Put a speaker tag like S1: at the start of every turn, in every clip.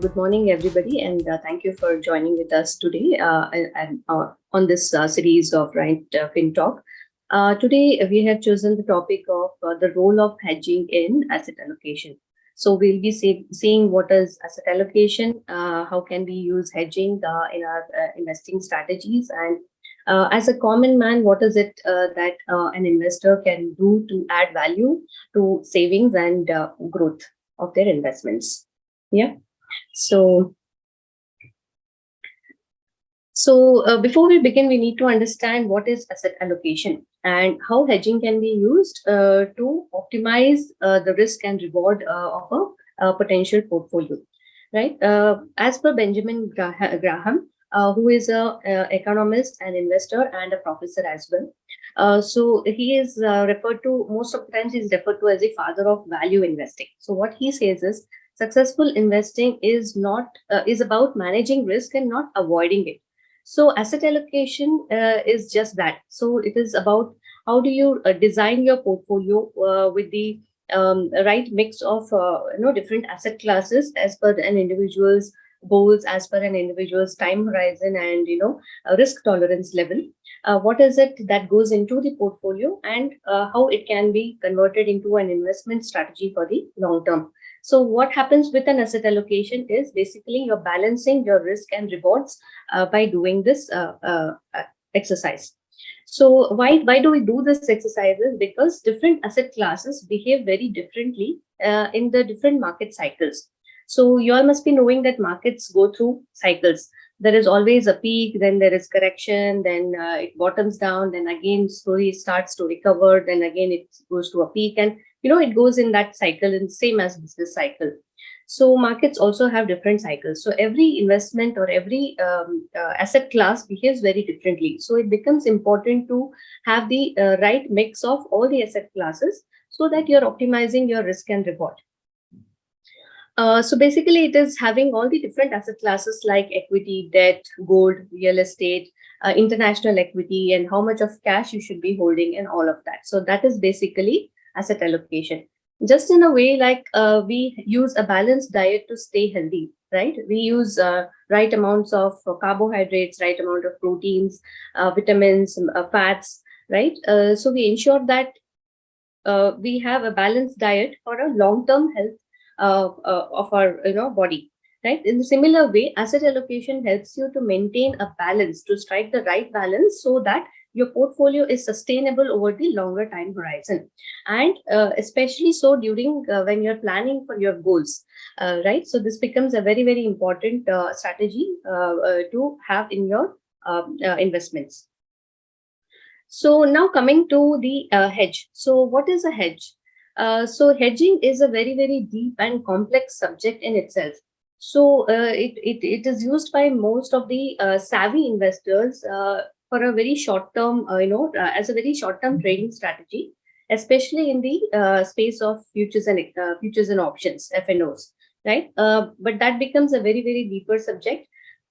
S1: Good morning, everybody, and thank you for joining with us today on this series of Fin Talk. Today, we have chosen the topic of the role of hedging in asset allocation. So, we'll be seeing what is asset allocation, how can we use hedging in our investing strategies, and as a common man, what is it that an investor can do to add value to savings and growth of their investments. Yeah. So, before we begin, we need to understand what is asset allocation and how hedging can be used to optimize the risk and reward of a potential portfolio. Right? As per Benjamin Graham, who is a economist, an investor, and a professor as well. So he is referred to most of the times. He's referred to as the father of value investing. So what he says is successful investing is not is about managing risk and not avoiding it. So asset allocation is just that. So it is about how do you design your portfolio with the right mix of different asset classes as per an individual's goals, as per an individual's time horizon, and risk tolerance level. What is it that goes into the portfolio, and how it can be converted into an investment strategy for the long term. So what happens with an asset allocation is basically you're balancing your risk and rewards by doing this exercise. So why do we do this exercises? Because different asset classes behave very differently in the different market cycles. So you all must be knowing that markets go through cycles. There is always a peak, then there is correction, then it bottoms down, then again slowly starts to recover, then again it goes to a peak, and it goes in that cycle, and same as business cycle. So markets also have different cycles. So every investment or every asset class behaves very differently. So it becomes important to have the right mix of all the asset classes so that you're optimizing your risk and reward. So basically, it is having all the different asset classes like equity, debt, gold, real estate, international equity, and how much of cash you should be holding, and all of that. So that is basically asset allocation. Just in a way, like we use a balanced diet to stay healthy, right? We use right amounts of carbohydrates, right amount of proteins, vitamins, fats, right? So we ensure that we have a balanced diet for a long-term health of our body, right? In a similar way, asset allocation helps you to maintain a balance, to strike the right balance so that your portfolio is sustainable over the longer time horizon, and especially so during when you're planning for your goals, right? So this becomes a very, very important strategy to have in your investments. So now coming to the hedge. So what is a hedge? So hedging is a very, very deep and complex subject in itself. So it is used by most of the savvy investors for a very short term, as a very short term trading strategy, especially in the space of futures and options (FNOs), right? But that becomes a very, very deeper subject.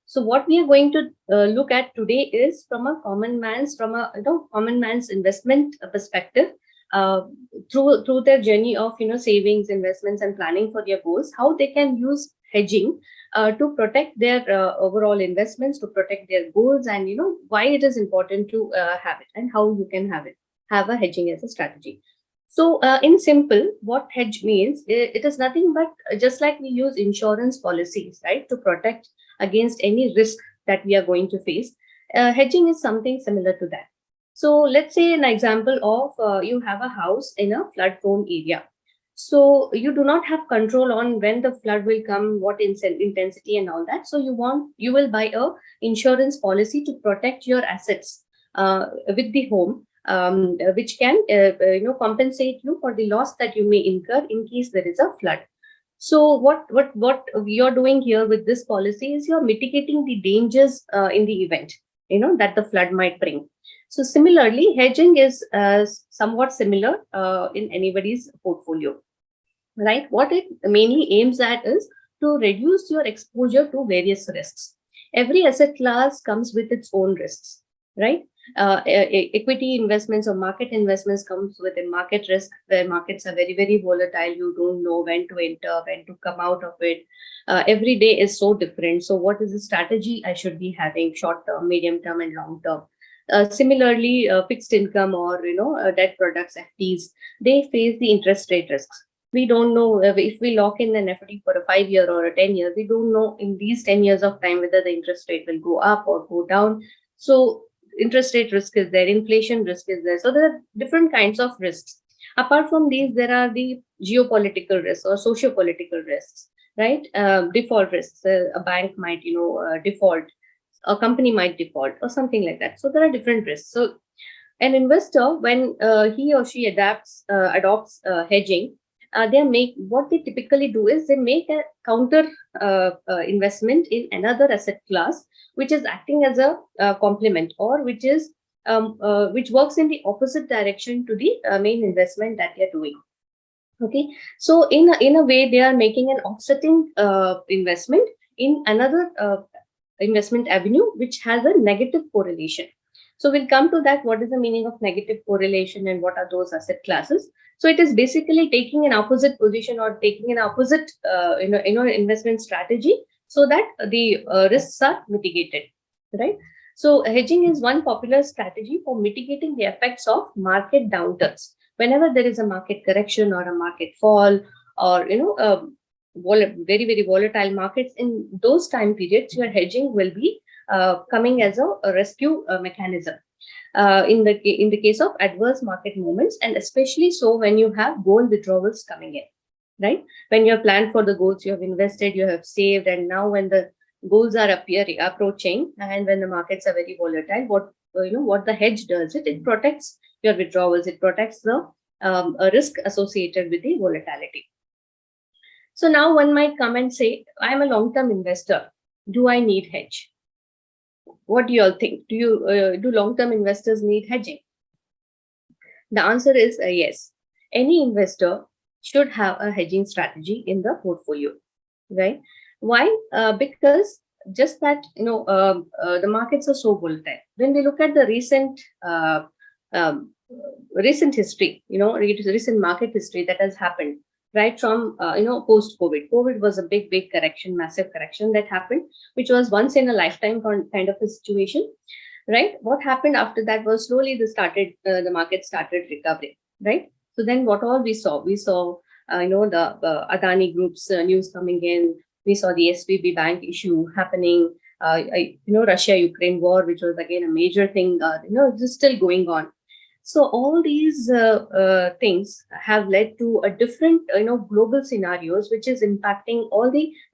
S1: So what we are going to look at today is from a common man's investment perspective. Through their journey of savings, investments, and planning for their goals, how they can use hedging to protect their overall investments, to protect their goals, and why it is important to have it, and how you can have a hedging as a strategy. So in simple, what hedge means, it is nothing but just like we use insurance policies, right, to protect against any risk that we are going to face. Hedging is something similar to that. So let's say an example of you have a house in a flood prone area. So you do not have control on when the flood will come, what intensity and all that. So you will buy a insurance policy to protect your assets with the home, which can compensate you for the loss that you may incur in case there is a flood. So what you're doing here with this policy is you're mitigating the dangers in the event that the flood might bring. So similarly, hedging is somewhat similar in anybody's portfolio, right? What it mainly aims at is to reduce your exposure to various risks. Every asset class comes with its own risks, right? Equity investments or market investments comes with a market risk, where markets are very, very volatile. You don't know when to enter, when to come out of it. Every day is so different. So what is the strategy I should be having, short term, medium term, and long term? Similarly, fixed income or debt products, FTs, they face the interest rate risks. We don't know if we lock in an FD for a 5 year or a 10 year. We don't know in these 10 years of time whether the interest rate will go up or go down. So interest rate risk is there, inflation risk is there. So there are different kinds of risks. Apart from these, there are the geopolitical risks or socio-political risks, right? Default risks. A bank might, default, a company might default, or something like that. So there are different risks. So an investor, when he or she adopts hedging, they make what they typically do is they make a counter investment in another asset class, which is acting as a complement, or which works in the opposite direction to the main investment that they are doing. Okay, so in a way, they are making an offsetting investment in another investment avenue, which has a negative correlation. So we'll come to that. What is the meaning of negative correlation and what are those asset classes? So it is basically taking an opposite position or taking an opposite investment strategy, so that the risks are mitigated, right? So hedging is one popular strategy for mitigating the effects of market downturns. Whenever there is a market correction or a market fall, or very, very volatile markets, in those time periods, your hedging will be coming as a rescue mechanism in the case of adverse market movements, and especially so when you have goal withdrawals coming in, right? When you have planned for the goals, you have invested, you have saved, and now when the goals are approaching, and when the markets are very volatile, what the hedge does, it protects your withdrawals, it protects the risk associated with the volatility. So now one might come and say, I'm a long-term investor. Do I need hedge? What do you all think? Do long-term investors need hedging? The answer is yes. Any investor should have a hedging strategy in the portfolio, right? Why? Because just that the markets are so volatile. When we look at the recent history, recent market history that has happened, right from post-COVID. COVID was a big correction, massive correction that happened, which was once in a lifetime kind of a situation, right? What happened after that was slowly the market started recovering, right? So then what all we saw the Adani Group's news coming in. We saw the SVB bank issue happening. Russia-Ukraine war, which was again a major thing. It is still going on. So all these things have led to a different, global scenarios, which is impacting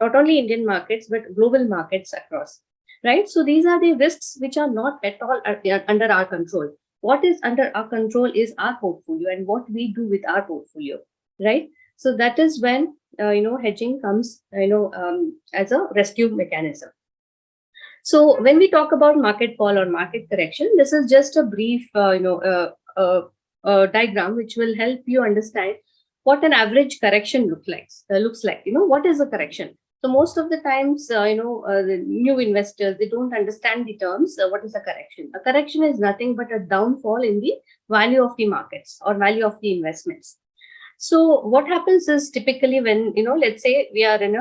S1: not only Indian markets, but global markets across, right? So these are the risks which are not at all under our control. What is under our control is our portfolio and what we do with our portfolio, right? So that is when, hedging comes, as a rescue mechanism. So when we talk about market fall or market correction, this is just a brief, diagram which will help you understand what an average correction looks like. What is a correction? So most of the times, the new investors, they don't understand the terms. What is a correction? A correction is nothing but a downfall in the value of the markets or value of the investments. So what happens is typically when, let's say we are in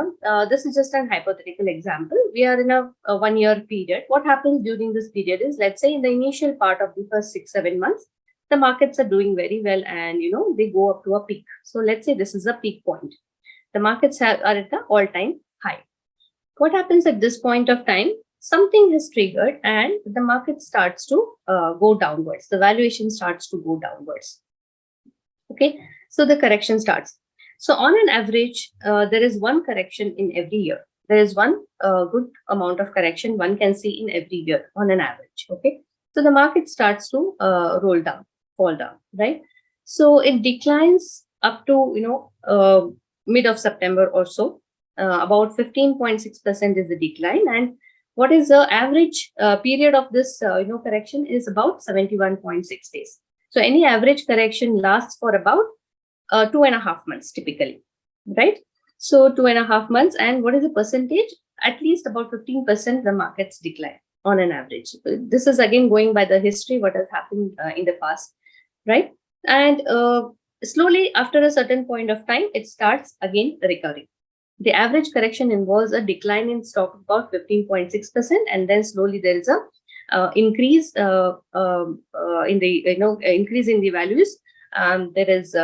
S1: this is just an hypothetical example. We are in a 1 year period. What happens during this period is, let's say in the initial part of the first 6-7 months, the markets are doing very well and, they go up to a peak. So let's say this is a peak point. The markets are at the all-time high. What happens at this point of time? Something is triggered and the market starts to go downwards. The valuation starts to go downwards. Okay. So the correction starts. So on an average, there is one correction in every year. There is one good amount of correction one can see in every year on an average. Okay. So the market starts to fall down, right? So it declines up to, mid of September or so. About 15.6% is the decline. And what is the average period of this, correction is about 71.6 days. So any average correction lasts for about 2.5 months typically, right? So 2.5 months. And what is the percentage? At least about 15% the markets decline. on an average. This is again going by the history, what has happened in the past, right? And slowly, after a certain point of time, it starts again recovering. The average correction involves a decline in stock of about 15.6%, and then slowly there is a increase in the increase in the values. There is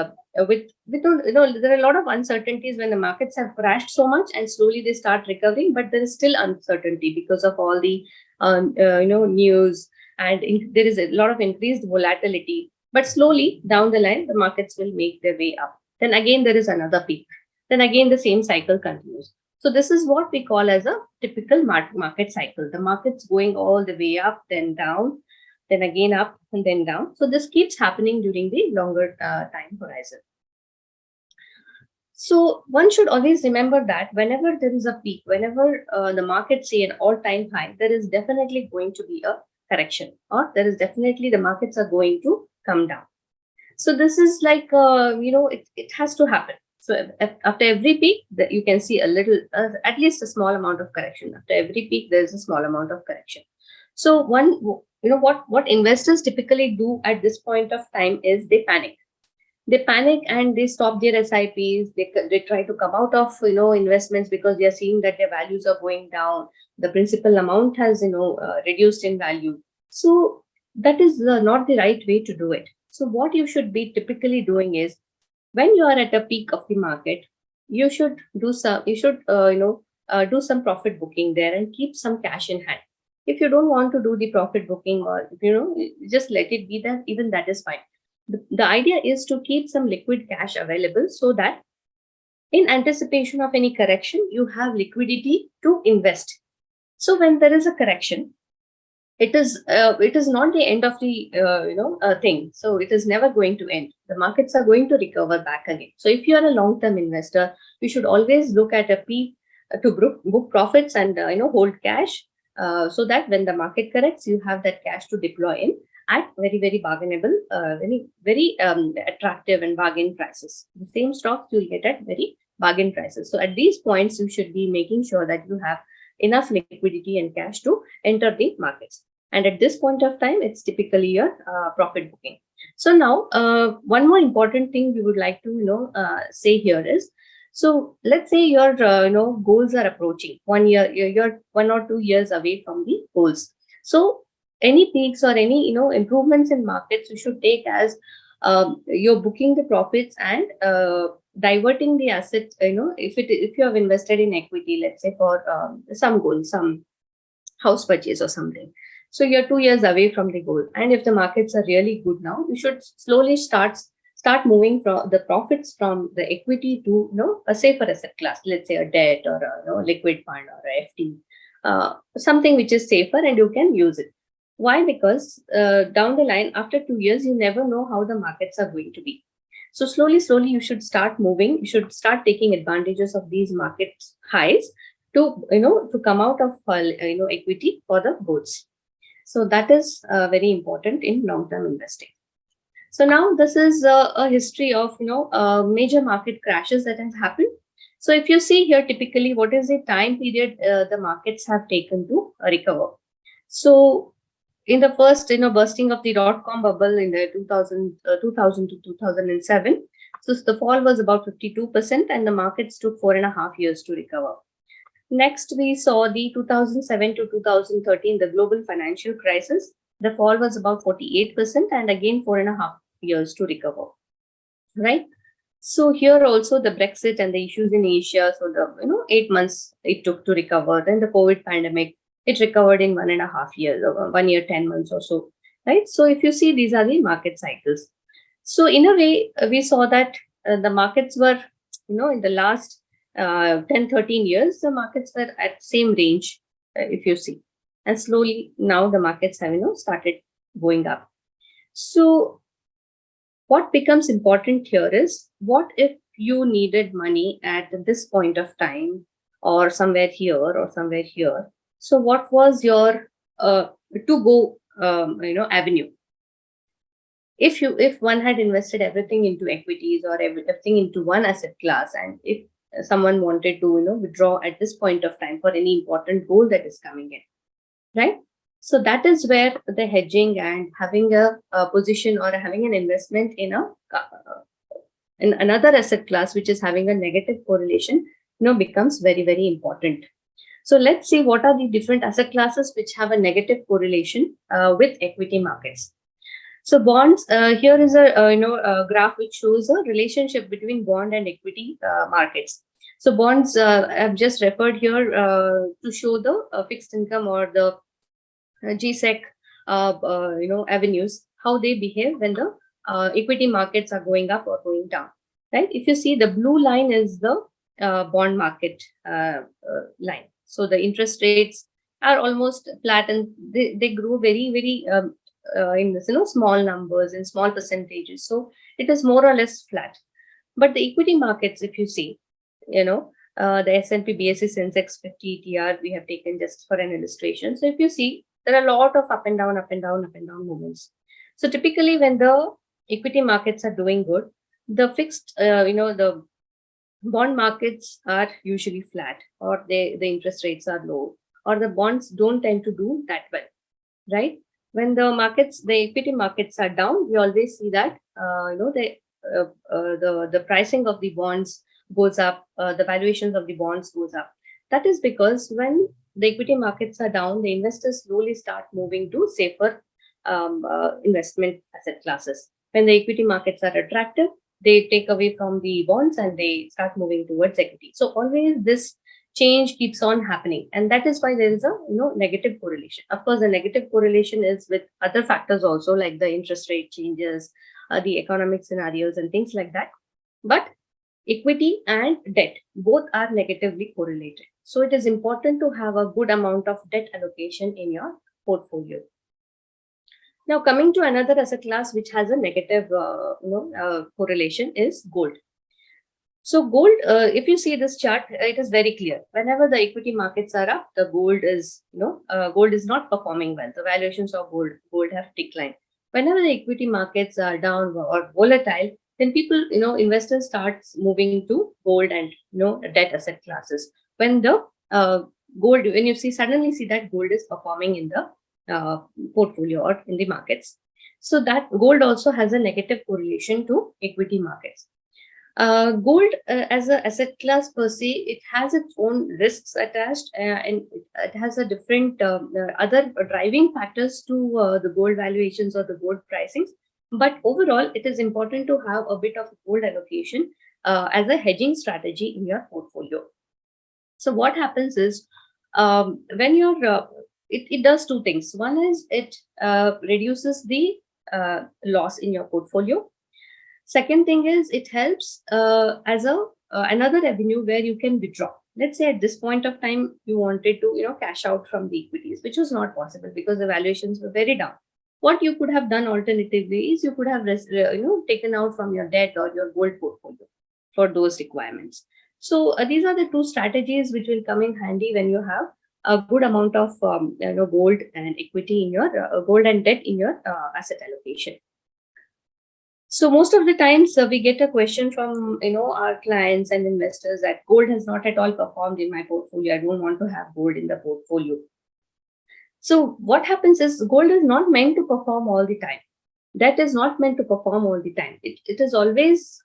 S1: with there are a lot of uncertainties when the markets have crashed so much, and slowly they start recovering, but there is still uncertainty because of all the news, and there is a lot of increased volatility. But slowly down the line, the markets will make their way up. Then again, there is another peak. Then again, the same cycle continues. So this is what we call as a typical market cycle. The market's going all the way up, then down, then again up, and then down. So this keeps happening during the longer time horizon. So one should always remember that whenever there is a peak, whenever the markets see an all-time high, there is definitely going to be a correction, or there is definitely the markets are going to come down. So this is like it has to happen. So after every peak, you can see a little, at least a small amount of correction. After every peak, there is a small amount of correction. So what investors typically do at this point of time is they panic. They panic and they stop their SIPs. They try to come out of investments because they are seeing that their values are going down. The principal amount has reduced in value. So that is not the right way to do it. So what you should be typically doing is, when you are at a peak of the market, you should do some do some profit booking there and keep some cash in hand. If you don't want to do the profit booking, or just let it be, that even that is fine. The idea is to keep some liquid cash available, so that in anticipation of any correction, you have liquidity to invest. So when there is a correction, it is not the end of the thing. So it is never going to end. The markets are going to recover back again. So if you are a long term investor, you should always look at a peak to book profits and hold cash, so that when the market corrects, you have that cash to deploy in at very, very bargainable, very, very attractive and bargain prices. The same stocks you'll get at very bargain prices. So at these points, you should be making sure that you have enough liquidity and cash to enter the markets. And at this point of time, it's typically your profit booking. So now, one more important thing we would like to say here is, so let's say your goals are approaching 1 year, you're 1 or 2 years away from the goals. So any peaks or any improvements in markets, you should take as you're booking the profits and diverting the asset. If you have invested in equity, let's say for some goal, some house purchase or something, so you're 2 years away from the goal, and if the markets are really good now, you should slowly start moving from the profits from the equity to a safer asset class, let's say a debt or a liquid fund or a FD, something which is safer and you can use it. Why? Because down the line, after 2 years, you never know how the markets are going to be. So slowly, you should start moving. You should start taking advantages of these market highs to come out of equity for the goals. So that is very important in long-term investing. So now this is a history of major market crashes that has happened. So if you see here, typically, what is the time period the markets have taken to recover? So in the first bursting of the dot-com bubble in the 2000 to 2007, so the fall was about 52%, and the markets took 4.5 years to recover. Next, we saw the 2007 to 2013, the global financial crisis. The fall was about 48%, and again 4.5 years to recover. Right. So here also the Brexit and the issues in Asia. So the 8 months it took to recover. Then the COVID pandemic, it recovered in 1.5 years, or 1 year, 10 months or so. Right. So if you see, these are the market cycles. So in a way, we saw that the markets were, in the last 10, 13 years, the markets were at same range, if you see. And slowly now the markets have, started going up. So what becomes important here is, what if you needed money at this point of time, or somewhere here or somewhere here? So what was your to go avenue? If one had invested everything into equities or everything into one asset class, and if someone wanted to withdraw at this point of time for any important goal that is coming in, right? So that is where the hedging and having a position or having an investment in another asset class which is having a negative correlation, becomes very, very important. So let's see what are the different asset classes which have a negative correlation with equity markets. So bonds, here is a graph which shows a relationship between bond and equity markets. So bonds, I've just referred here to show the fixed income or the GSEC, avenues, how they behave when the equity markets are going up or going down, right? If you see, the blue line is the bond market line. So the interest rates are almost flat, and they grow very, very in this, small numbers and small percentages. So it is more or less flat. But the equity markets, if you see, the S&P BSE Sensex 50 TR we have taken just for an illustration. So if you see, there are a lot of up and down, up and down, up and down movements. So typically when the equity markets are doing good, the fixed, the bond markets are usually flat, or the interest rates are low, or the bonds don't tend to do that well, right? When the equity markets are down, we always see that, the pricing of the bonds goes up, the valuations of the bonds goes up. That is because when the equity markets are down, the investors slowly start moving to safer investment asset classes. When the equity markets are attractive, they take away from the bonds and they start moving towards equity. So always this change keeps on happening, and that is why there is a negative correlation. Of course, the negative correlation is with other factors also, like the interest rate changes, the economic scenarios and things like that. But equity and debt both are negatively correlated. So it is important to have a good amount of debt allocation in your portfolio. Now, coming to another asset class which has a negative correlation is gold. So gold, if you see this chart, it is very clear. Whenever the equity markets are up, the gold is, gold is not performing well. The valuations of gold have declined. Whenever the equity markets are down or volatile, then people, investors starts moving to gold and, debt asset classes. When the gold, when you suddenly see that gold is performing in the portfolio or in the markets. So that gold also has a negative correlation to equity markets. Gold as an asset class per se, it has its own risks attached, and it has a different other driving factors to the gold valuations or the gold pricings. But overall, it is important to have a bit of gold allocation as a hedging strategy in your portfolio. So what happens is, when it does two things. One is it reduces the loss in your portfolio. Second thing is it helps as another avenue where you can withdraw. Let's say at this point of time you wanted to cash out from the equities, which was not possible because the valuations were very down. What you could have done alternatively is you could have taken out from your debt or your gold portfolio for those requirements. So these are the two strategies which will come in handy when you have a good amount of gold and equity in your gold and debt in your asset allocation. So most of the times we get a question from our clients and investors that gold has not at all performed in my portfolio. I don't want to have gold in the portfolio. So what happens is gold is not meant to perform all the time. That is not meant to perform all the time. It is always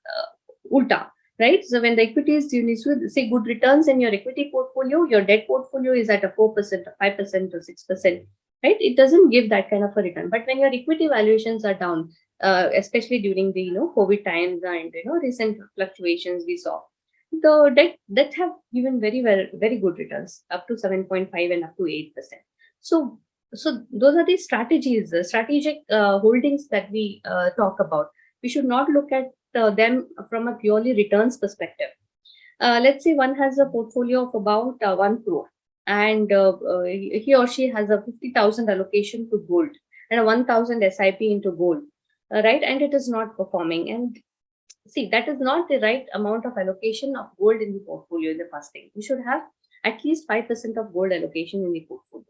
S1: ulta, right? So when the equities, you need to say good returns in your equity portfolio, your debt portfolio is at a 4% or 5% or 6%, right? It doesn't give that kind of a return. But when your equity valuations are down, especially during the COVID times and recent fluctuations we saw, the debt have given very good returns, up to 7.5 and up to 8%. So those are the strategies, the strategic holdings that we talk about. We should not look at them from a purely returns perspective. Let's say one has a portfolio of about 1 crore, and he or she has a 50,000 allocation to gold and a 1,000 SIP into gold, right? And it is not performing. And see, that is not the right amount of allocation of gold in the portfolio in the first thing. You should have at least 5% of gold allocation in the portfolio,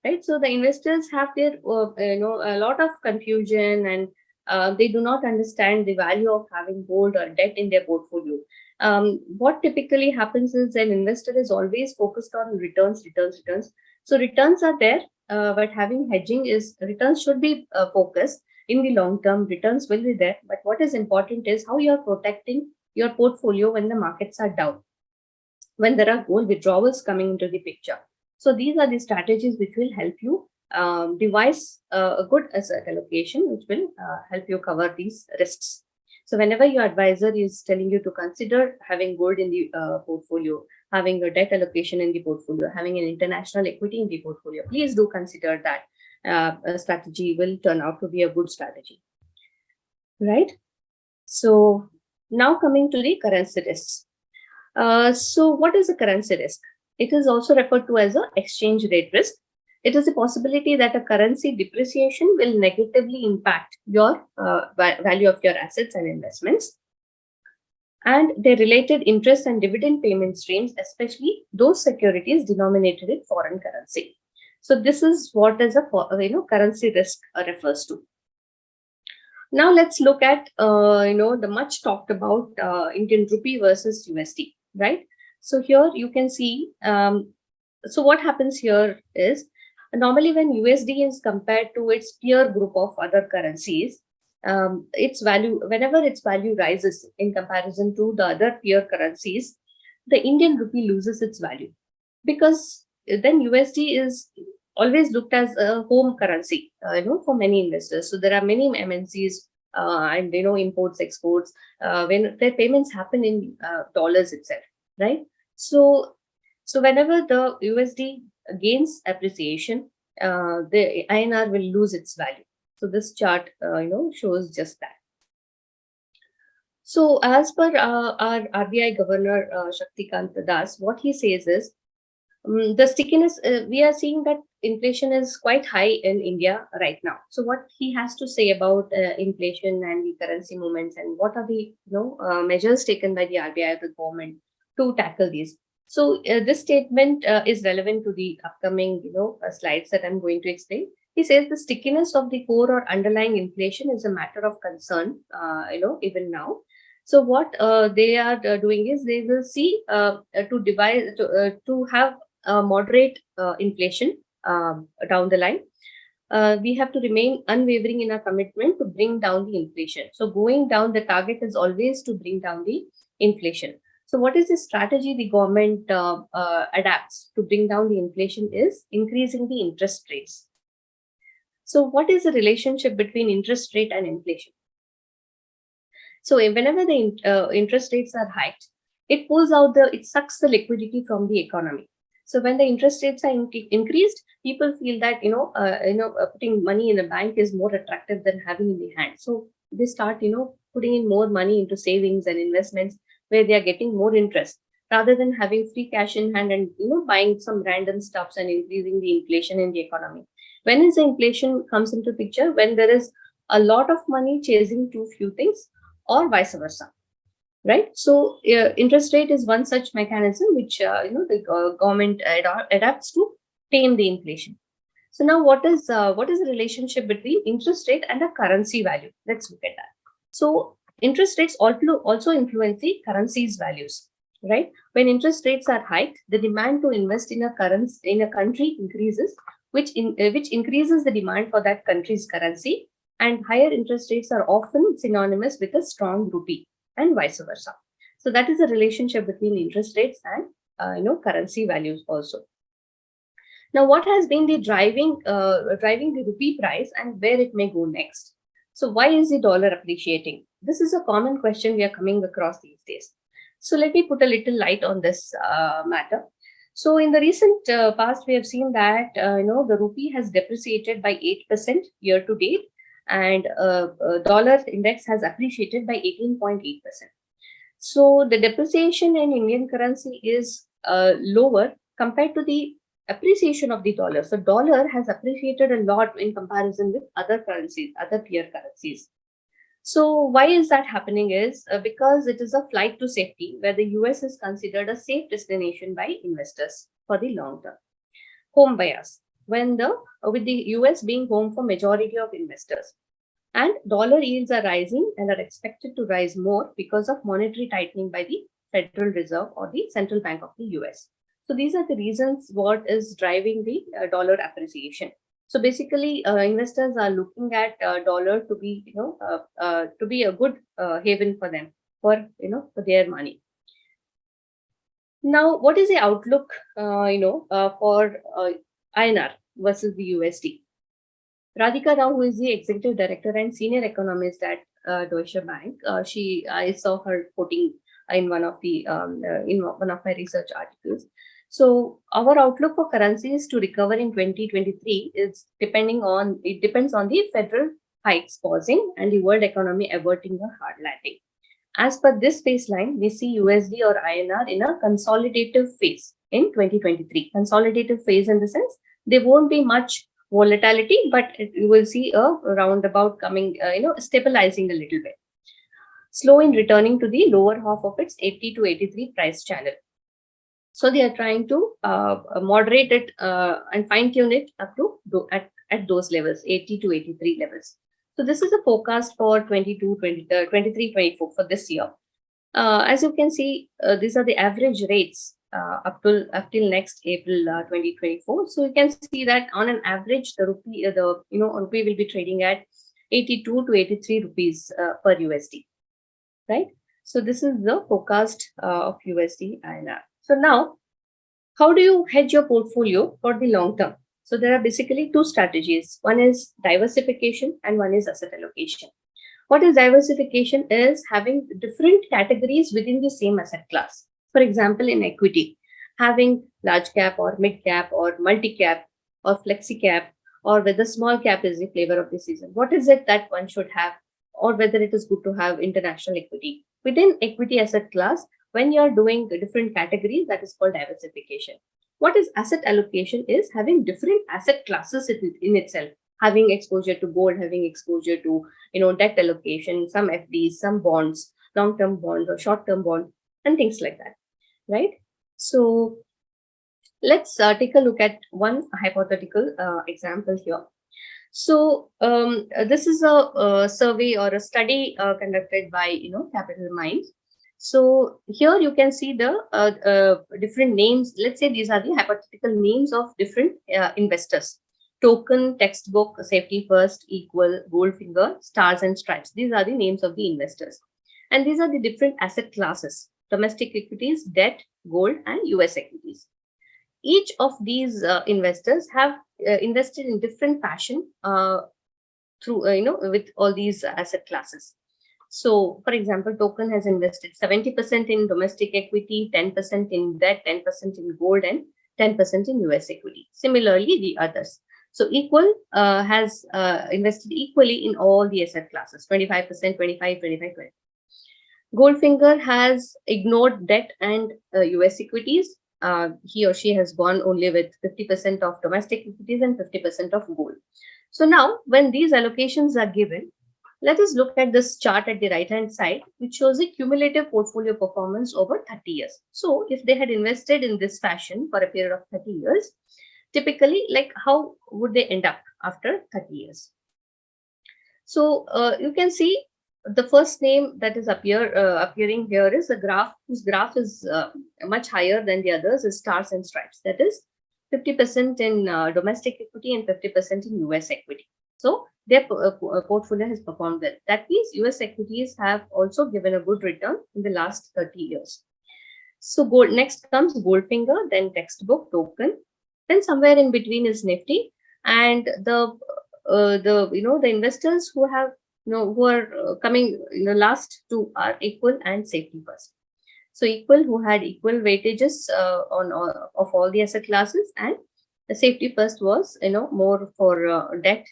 S1: right? So the investors have their, a lot of confusion, and they do not understand the value of having gold or debt in their portfolio. What typically happens is an investor is always focused on returns. So returns are there, but having hedging is returns should be focused in the long term. Returns will be there, but what is important is how you are protecting your portfolio when the markets are down, when there are gold withdrawals coming into the picture. So these are the strategies which will help you devise a good asset allocation, which will help you cover these risks. So whenever your advisor is telling you to consider having gold in the portfolio, having a debt allocation in the portfolio, having an international equity in the portfolio, please do consider that a strategy will turn out to be a good strategy, right? So now coming to the currency risks. So what is a currency risk? It is also referred to as an exchange rate risk. It is a possibility that a currency depreciation will negatively impact your value of your assets and investments, and their related interest and dividend payment streams, especially those securities denominated in foreign currency. So this is what is a currency risk refers to. Now let's look at the much talked about Indian rupee versus USD, right? So here you can see. So what happens here is normally when USD is compared to its peer group of other currencies, its value whenever its value rises in comparison to the other peer currencies, the Indian rupee loses its value, because then USD is always looked as a home currency, for many investors. So there are many MNCs and imports, exports, when their payments happen in dollars itself, right? So whenever the USD gains appreciation, the INR will lose its value. So this chart, shows just that. So as per our RBI Governor Shaktikant Das, what he says is, the stickiness, we are seeing that inflation is quite high in India right now. So what he has to say about inflation and the currency movements, and what are the measures taken by the RBI or the government to tackle these. So this statement is relevant to the upcoming slides that I'm going to explain. He says the stickiness of the core or underlying inflation is a matter of concern, even now. So what they are doing is they will see to devise to have moderate inflation down the line. We have to remain unwavering in our commitment to bring down the inflation. So going down, the target is always to bring down the inflation. So what is the strategy the government adapts to bring down the inflation is increasing the interest rates. So what is the relationship between interest rate and inflation? So whenever the interest rates are hiked, it sucks the liquidity from the economy. So when the interest rates are increased, people feel that putting money in a bank is more attractive than having in the hand. So they start putting in more money into savings and investments where they are getting more interest, rather than having free cash in hand and buying some random stuffs and increasing the inflation in the economy. When is the inflation comes into picture? When there is a lot of money chasing too few things, or vice versa, right? So interest rate is one such mechanism which the government adapts to tame the inflation. So now what is the relationship between interest rate and a currency value? Let's look at that. So interest rates also influence the currency's values, right? When interest rates are hiked, the demand to invest in a country increases, which increases the demand for that country's currency, and higher interest rates are often synonymous with a strong rupee, and vice versa. So that is a relationship between interest rates and currency values also. Now, what has been the driving the rupee price and where it may go next? So why is the dollar appreciating? This is a common question we are coming across these days. So let me put a little light on this matter. So in the recent past, we have seen that the rupee has depreciated by 8% year to date, and dollar index has appreciated by 18.8%. So the depreciation in Indian currency is lower compared to the appreciation of the dollar. So dollar has appreciated a lot in comparison with other currencies, other peer currencies. So why is that happening is because it is a flight to safety, where the US is considered a safe destination by investors for the long term. Home bias, when with the US being home for majority of investors, and dollar yields are rising and are expected to rise more because of monetary tightening by the Federal Reserve or the Central Bank of the US. So these are the reasons what is driving the dollar appreciation. So basically, investors are looking at dollar to be, to be a good haven for them, for for their money. Now, what is the outlook, for INR versus the USD? Radhika Rao, who is the executive director and senior economist at Deutsche Bank, I saw her quoting in one of my research articles. So our outlook for currencies to recover in 2023 depends on the federal hikes pausing and the world economy averting a hard landing. As per this baseline, we see USD or INR in a consolidative phase in 2023. Consolidative phase in the sense there won't be much volatility, but you will see a roundabout coming, stabilizing a little bit. Slow in returning to the lower half of its 80 to 83 price channel. So they are trying to moderate it and fine tune it up to at those levels, 80 to 83 levels. So this is a forecast for 22, 23, 24 for this year. As you can see, these are the average rates up till next April 2024. So you can see that on an average, the rupee will be trading at 82 to 83 rupees per USD, right? So this is the forecast of USD INR. So now, how do you hedge your portfolio for the long term? So there are basically two strategies. One is diversification and one is asset allocation. What is diversification is having different categories within the same asset class. For example, in equity, having large cap or mid cap or multi cap or flexi cap, or whether small cap is the flavor of the season. What is it that one should have, or whether it is good to have international equity? Within equity asset class, when you are doing the different categories, that is called diversification. What is asset allocation is having different asset classes in itself, having exposure to gold, having exposure to debt allocation, some FDs, some bonds, long-term bonds or short-term bonds, and things like that, right? So let's take a look at one hypothetical example here. So this is a survey or a study conducted by Capital Minds. So here you can see the different names. Let's say these are the hypothetical names of different investors. Token, textbook, safety first, equal, goldfinger, stars and stripes. These are the names of the investors. And these are the different asset classes: domestic equities, debt, gold, and US equities. Each of these investors have invested in different fashion through, with all these asset classes. So, for example, Token has invested 70% in domestic equity, 10% in debt, 10% in gold, and 10% in US equity. Similarly, the others. So, Equal has invested equally in all the asset classes, 25%, 25, 25, 20. Goldfinger has ignored debt and US equities. He or she has gone only with 50% of domestic equities and 50% of gold. So now, when these allocations are given, let us look at this chart at the right hand side, which shows a cumulative portfolio performance over 30 years. So if they had invested in this fashion for a period of 30 years, typically, like, how would they end up after 30 years? So you can see the first name that is appearing here is a graph whose graph is much higher than the others, is stars and stripes. That is 50% in domestic equity and 50% in US equity. So their portfolio has performed well. That means US equities have also given a good return in the last 30 years. So gold, next comes Goldfinger, then Textbook, Token, then somewhere in between is Nifty, and the investors who have who are coming last two are Equal and Safety First. So Equal, who had equal weightages of all the asset classes, and the Safety First was more for debt,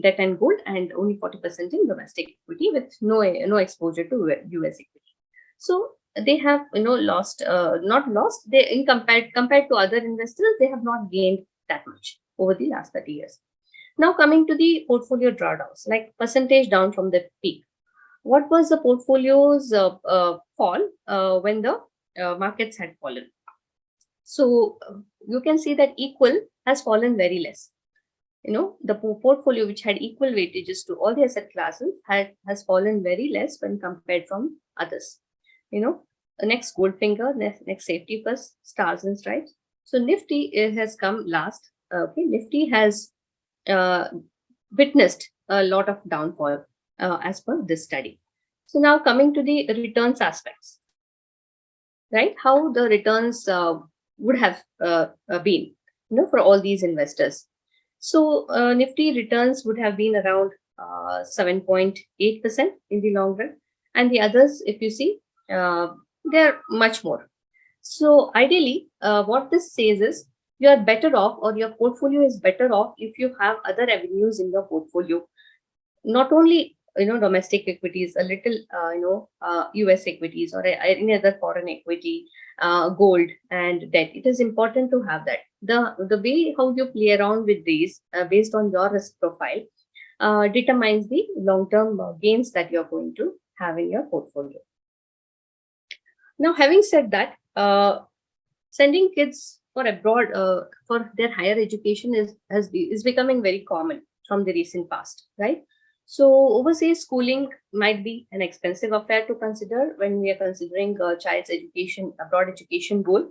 S1: debt and gold, and only 40% in domestic equity with no exposure to US equity. So they have lost, not lost, they in compared to other investors, they have not gained that much over the last 30 years. Now coming to the portfolio drawdowns, like percentage down from the peak. What was the portfolio's fall when the markets had fallen? So you can see that Equal has fallen very less. The portfolio which had equal weightages to all the asset classes has fallen very less when compared from others. next Goldfinger, next Safety First, Stars and Stripes. So Nifty has come last. Okay, Nifty has uh, witnessed a lot of downfall as per this study. So now coming to the returns aspects, right? How the returns would have been, for all these investors. So Nifty returns would have been around 7.8% in the long run, and the others, if you see, uh, they're much more. So ideally, what this says is you are better off, or your portfolio is better off if you have other avenues in your portfolio, not only domestic equities, a little US equities, or any other foreign equity, gold and debt. It is important to have that. The way how you play around with these based on your risk profile determines the long term gains that you're going to have in your portfolio. Now, having said that, sending kids for abroad for their higher education is becoming very common from the recent past, right? So overseas schooling might be an expensive affair to consider when we are considering a child's education, abroad education goal.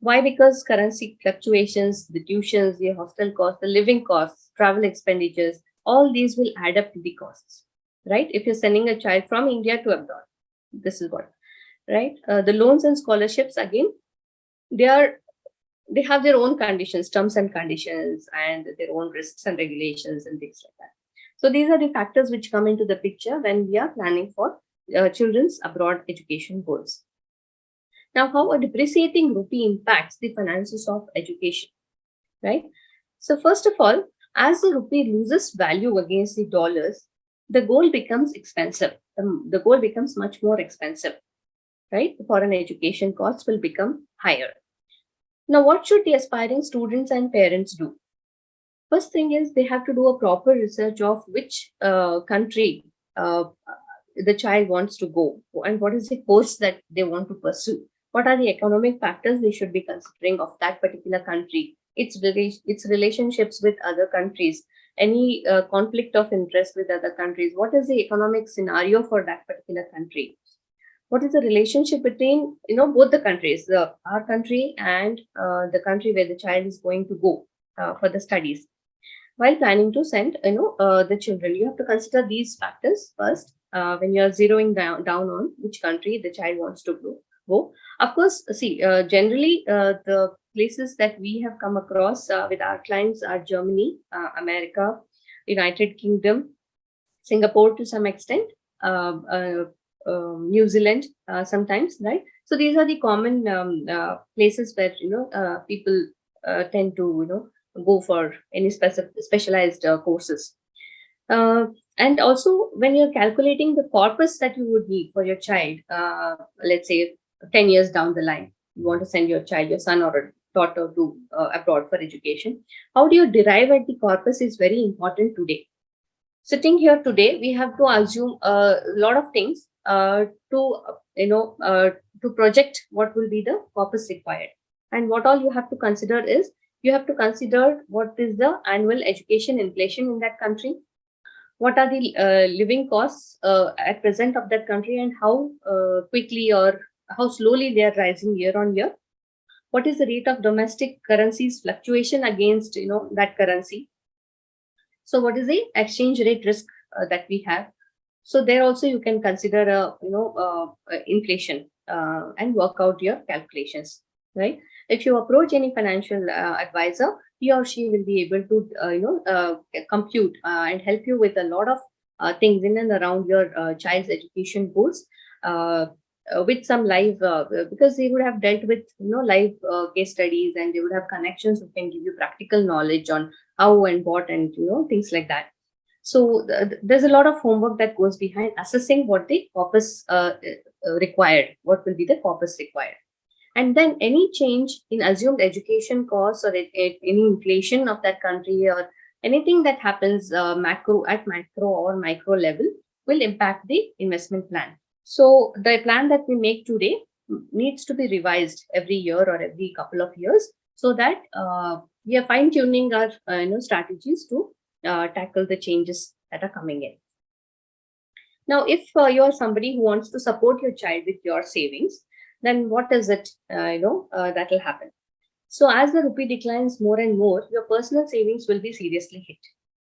S1: Why? Because currency fluctuations, the tuitions, the hostel costs, the living costs, travel expenditures, all these will add up to the costs, right? If you're sending a child from India to abroad, this is what, right? The loans and scholarships, again, they are they have their own conditions, terms and conditions, and their own risks and regulations and things like that. So these are the factors which come into the picture when we are planning for children's abroad education goals. Now, how a depreciating rupee impacts the finances of education, right? So first of all, as the rupee loses value against the dollars, the goal becomes expensive. The goal becomes much more expensive, right? The foreign education costs will become higher. Now, what should the aspiring students and parents do? First thing is they have to do a proper research of which country the child wants to go, and what is the course that they want to pursue. What are the economic factors they should be considering of that particular country, its relationships with other countries, any conflict of interest with other countries. What is the economic scenario for that particular country? What is the relationship between both the countries, our country and the country where the child is going to go for the studies? While planning to send the children, you have to consider these factors first when you are zeroing down on which country the child wants to go. Of course, see, generally the places that we have come across with our clients are Germany, America, United Kingdom, Singapore to some extent, uh, uh, New Zealand sometimes, right? So these are the common places where people tend to go for any specialized courses. Uh, and also, when you're calculating the corpus that you would need for your child, let's say 10 years down the line, you want to send your child, your son or a daughter to abroad for education. How do you derive at the corpus is very important today. Sitting here today, we have to assume a lot of things to project what will be the corpus required. And what all you have to consider is you have to consider what is the annual education inflation in that country, what are the living costs at present of that country, and how quickly or how slowly they are rising year on year. What is the rate of domestic currencies fluctuation against that currency? So what is the exchange rate risk that we have? So there also you can consider inflation and work out your calculations, right? If you approach any financial advisor, he or she will be able to compute and help you with a lot of things in and around your child's education goals. Uh, with some live because they would have dealt with live case studies, and they would have connections who can give you practical knowledge on how and what, and things like that. So there's a lot of homework that goes behind assessing what the corpus required, what will be the corpus required. And then any change in assumed education costs, or any inflation of that country, or anything that happens macro or micro level will impact the investment plan. So the plan that we make today needs to be revised every year or every couple of years, so that we are fine tuning our strategies to tackle the changes that are coming in. Now, if you are somebody who wants to support your child with your savings, then what is it, that will happen? So as the rupee declines more and more, your personal savings will be seriously hit,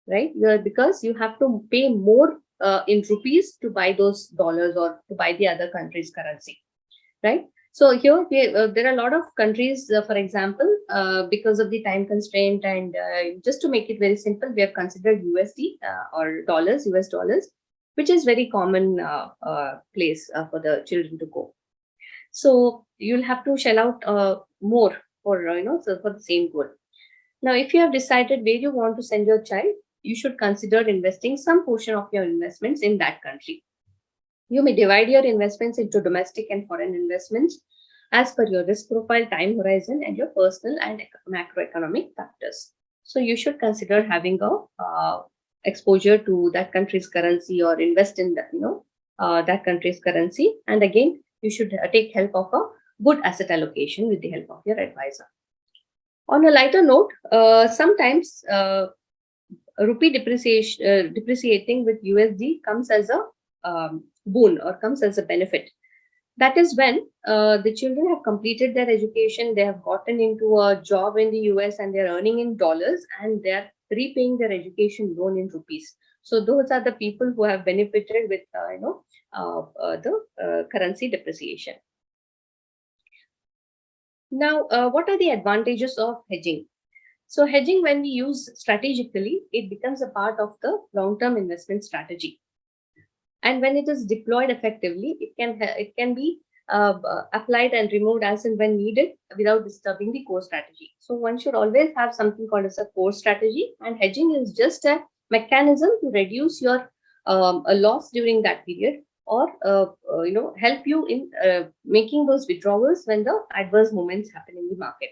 S1: right? Because you have to pay more in rupees to buy those dollars or to buy the other country's currency, right? So here there are a lot of countries, for example, because of the time constraint and just to make it very simple, we have considered USD or dollars, US dollars, which is very common place for the children to go. So you'll have to shell out more for so for the same goal. Now, if you have decided where you want to send your child, you should consider investing some portion of your investments in that country. You may divide your investments into domestic and foreign investments as per your risk profile, time horizon, and your personal and macroeconomic factors. So you should consider having a exposure to that country's currency or invest in that country's currency. And again, you should take help of a good asset allocation with the help of your advisor. On a lighter note, sometimes rupee depreciating with USD comes as a boon or comes as a benefit. That is when the children have completed their education, they have gotten into a job in the US and they're earning in dollars and they're repaying their education loan in rupees. So those are the people who have benefited with the currency depreciation. Now, what are the advantages of hedging? So hedging, when we use strategically, it becomes a part of the long-term investment strategy. And when it is deployed effectively, it can be applied and removed as and when needed without disturbing the core strategy. So one should always have something called as a core strategy, and hedging is just a mechanism to reduce your a loss during that period, or help you in making those withdrawals when the adverse movements happen in the market,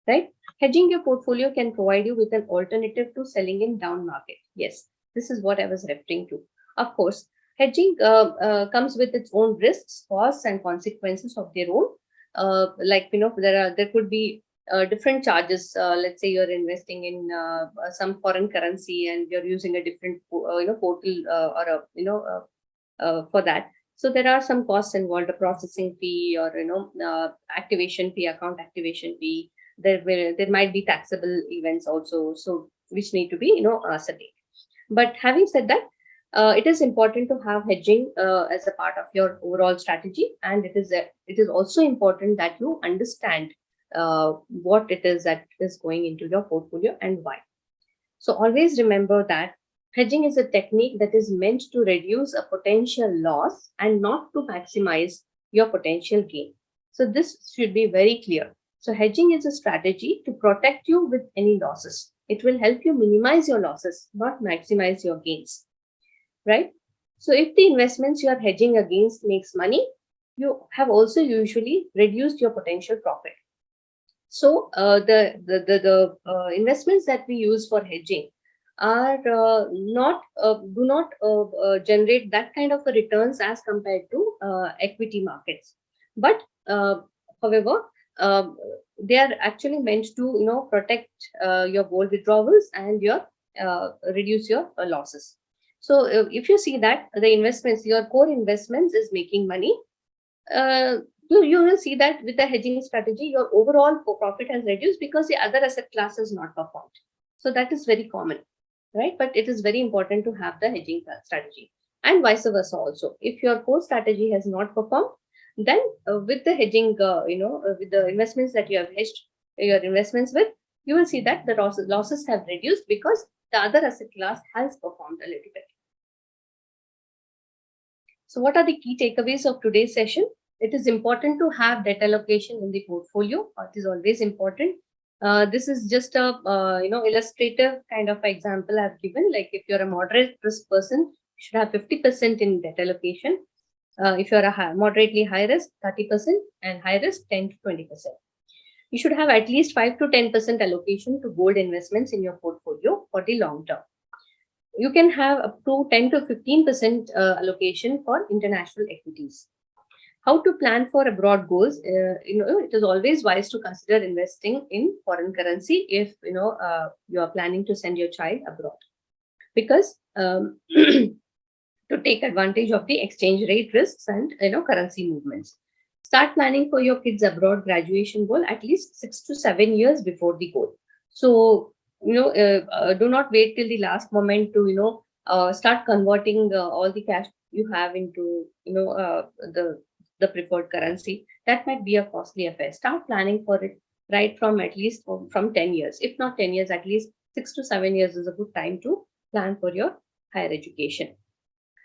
S1: right? Hedging your portfolio can provide you with an alternative to selling in down market. Yes, this is what I was referring to. Of course, hedging comes with its own risks, costs, and consequences of their own. There could be different charges. Let's say you're investing in some foreign currency and you're using a different portal or a for that. So there are some costs involved, a processing fee or activation fee, account activation fee. There might be taxable events also, so which need to be settled. But having said that, it is important to have hedging as a part of your overall strategy, and it is also important that you understand what it is that is going into your portfolio and why. So always remember that hedging is a technique that is meant to reduce a potential loss and not to maximize your potential gain. So this should be very clear. So hedging is a strategy to protect you with any losses. It will help you minimize your losses, not maximize your gains, right? So if the investments you are hedging against makes money, you have also usually reduced your potential profit. So the investments that we use for hedging are not do not generate that kind of a returns as compared to equity markets. But however, they are actually meant to protect your gold withdrawals and your reduce your losses. So if you see that the investments, your core investments is making money, you will see that with the hedging strategy, your overall profit has reduced because the other asset class has not performed. So that is very common, right? But it is very important to have the hedging strategy, and vice versa also. If your core strategy has not performed, then with the hedging, with the investments that you have hedged your investments with, you will see that the losses have reduced because the other asset class has performed a little bit. So what are the key takeaways of today's session? It is important to have debt allocation in the portfolio. It is always important. This is just a illustrative kind of example I've given. Like if you're a moderate risk person, you should have 50% in debt allocation. If you're a moderately high risk, 30%, and high risk, 10 to 20%. You should have at least 5 to 10% allocation to gold investments in your portfolio for the long term. You can have up to 10 to 15% allocation for international equities. How to plan for abroad goals? It is always wise to consider investing in foreign currency if you are planning to send your child abroad, because to take advantage of the exchange rate risks and currency movements. Start planning for your kids abroad graduation goal at least 6 to 7 years before the goal. So, do not wait till the last moment to, start converting all the cash you have into, the preferred currency. That might be a costly affair. Start planning for it right from at least from 10 years. If not 10 years, at least 6 to 7 years is a good time to plan for your higher education.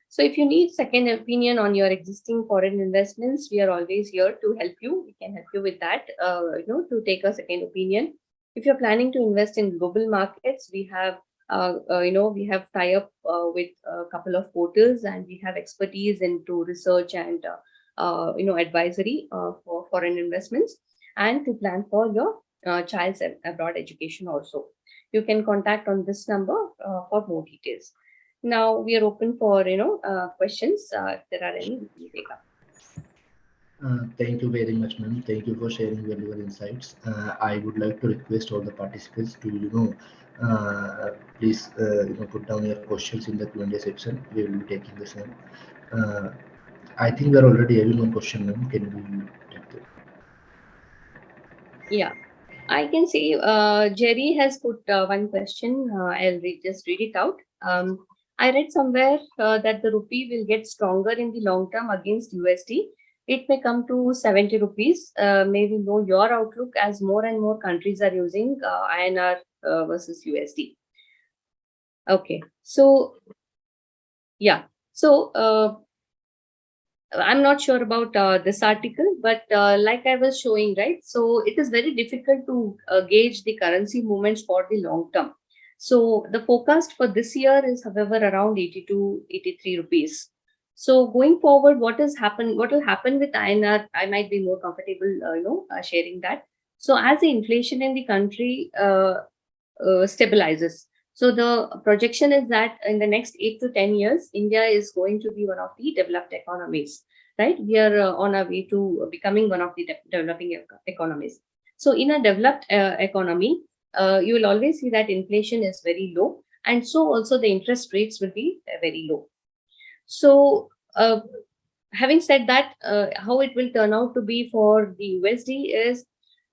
S1: So if you need second opinion on your existing foreign investments, we are always here to help you. We can help you with that, to take a second opinion. If you're planning to invest in global markets, we have tie up with a couple of portals, and we have expertise into research and, advisory for foreign investments, and to plan for your child's abroad education also. You can contact on this number for more details. Now we are open for questions. If there are any, we can take up.
S2: Thank you very much, ma'am. Thank you for sharing valuable insights. I would like to request all the participants to, please, put down your questions in the Q&A section. We will be taking the same. Uh, I think we are already having one question, ma'am. Can we take that?
S1: Yeah, I can see Jerry has put one question. Just read it out. I read somewhere that the rupee will get stronger in the long term against USD. It may come to 70 rupees. May we know your outlook as more and more countries are using INR versus USD? Okay, so yeah, so I'm not sure about this article, but like I was showing, right? So it is very difficult to gauge the currency movements for the long term. So the forecast for this year is, however, around 82, 83 rupees. So going forward, what will happen with INR? I might be more comfortable, sharing that. So as the inflation in the country stabilizes. So the projection is that in the next 8 to 10 years, India is going to be one of the developed economies, right? We are on our way to becoming one of the developing economies. So in a developed economy, you will always see that inflation is very low, and so also the interest rates will be very low. So having said that, how it will turn out to be for the USD is,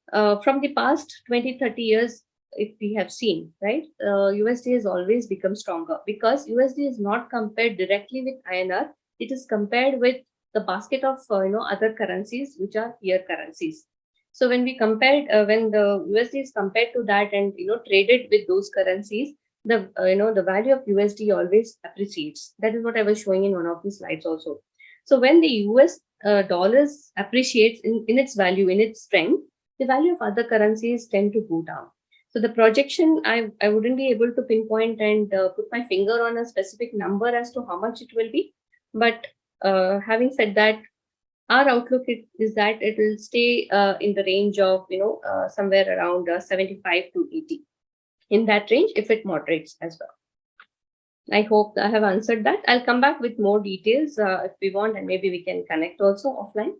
S1: from the past 20, 30 years, if we have seen, right, USD has always become stronger because USD is not compared directly with INR. It is compared with the basket of other currencies which are peer currencies. So when we compared, when the USD is compared to that and traded with those currencies, the value of USD always appreciates. That is what I was showing in one of the slides also. So when the US dollars appreciates in its value, in its strength, the value of other currencies tend to go down. So the projection, I wouldn't be able to pinpoint and put my finger on a specific number as to how much it will be. But having said that, our outlook is that it will stay in the range of, somewhere around 75 to 80. In that range, if it moderates as well. I hope I have answered that. I'll come back with more details if we want, and maybe we can connect also offline.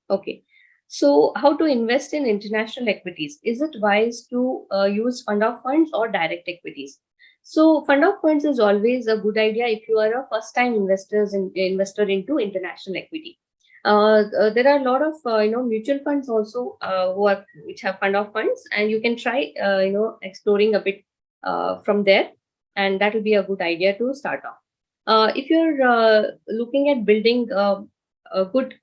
S1: Okay. So, how to invest in international equities? Is it wise to use fund of funds or direct equities? So, fund of funds is always a good idea if you are a first-time investor into international equity. There are a lot of mutual funds also which have fund of funds, and you can try exploring a bit from there, and that will be a good idea to start off. If you're looking at building a good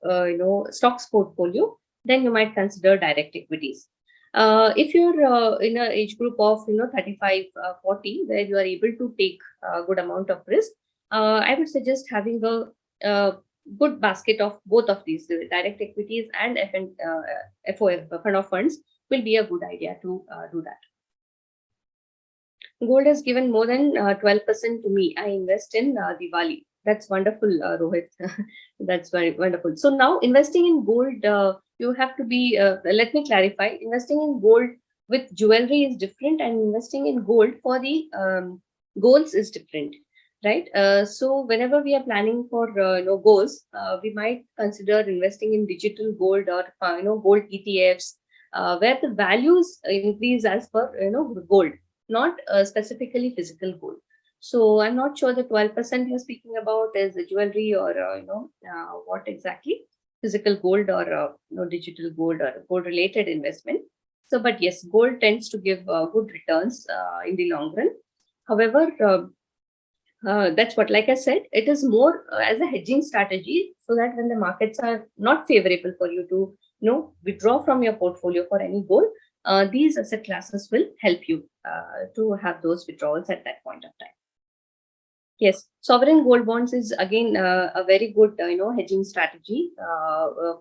S1: stocks portfolio, then you might consider direct equities. If you're in an age group of 35 40, where you are able to take a good amount of risk, I would suggest having a good basket of both of these, the direct equities and FOF, fund of funds, will be a good idea to do that. Gold has given more than 12% to me. I invest in Diwali. That's wonderful, Rohit. That's very wonderful. So now investing in gold, you have to be, let me clarify, investing in gold with jewelry is different, and investing in gold for the goals is different, right? So whenever we are planning for goals, we might consider investing in digital gold or gold ETFs, where the values increase as per gold. not specifically physical gold. So I'm not sure the 12% you're speaking about is the jewelry or what exactly, physical gold or digital gold or gold related investment. So, but yes, gold tends to give good returns in the long run. However, that's what, like I said, it is more as a hedging strategy, so that when the markets are not favorable for you to, withdraw from your portfolio for any gold, these asset classes will help you to have those withdrawals at that point of time. Yes, sovereign gold bonds is again a very good, hedging strategy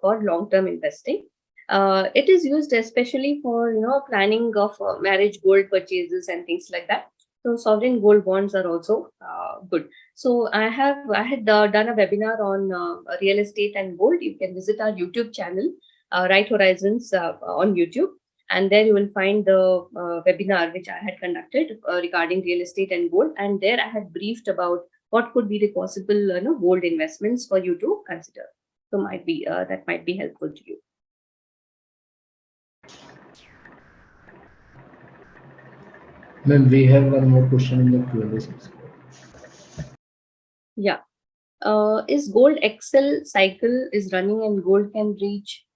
S1: for long-term investing. It is used especially for, planning of marriage gold purchases and things like that. So sovereign gold bonds are also good. So I had done a webinar on real estate and gold. You can visit our YouTube channel, Right Horizons on YouTube, and there you will find the webinar which I had conducted regarding real estate and gold. And there I had briefed about what could be the possible gold investments for you to consider. So might be that might be helpful to you.
S2: Ma'am, we have one more question in the Q&A section.
S1: Yeah. Is gold Excel cycle is running and gold can reach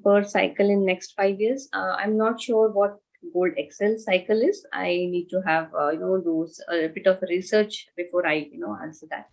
S1: per cycle in next 5 years? I'm not sure what gold Excel cycle is. I need to have those a bit of research before I answer that.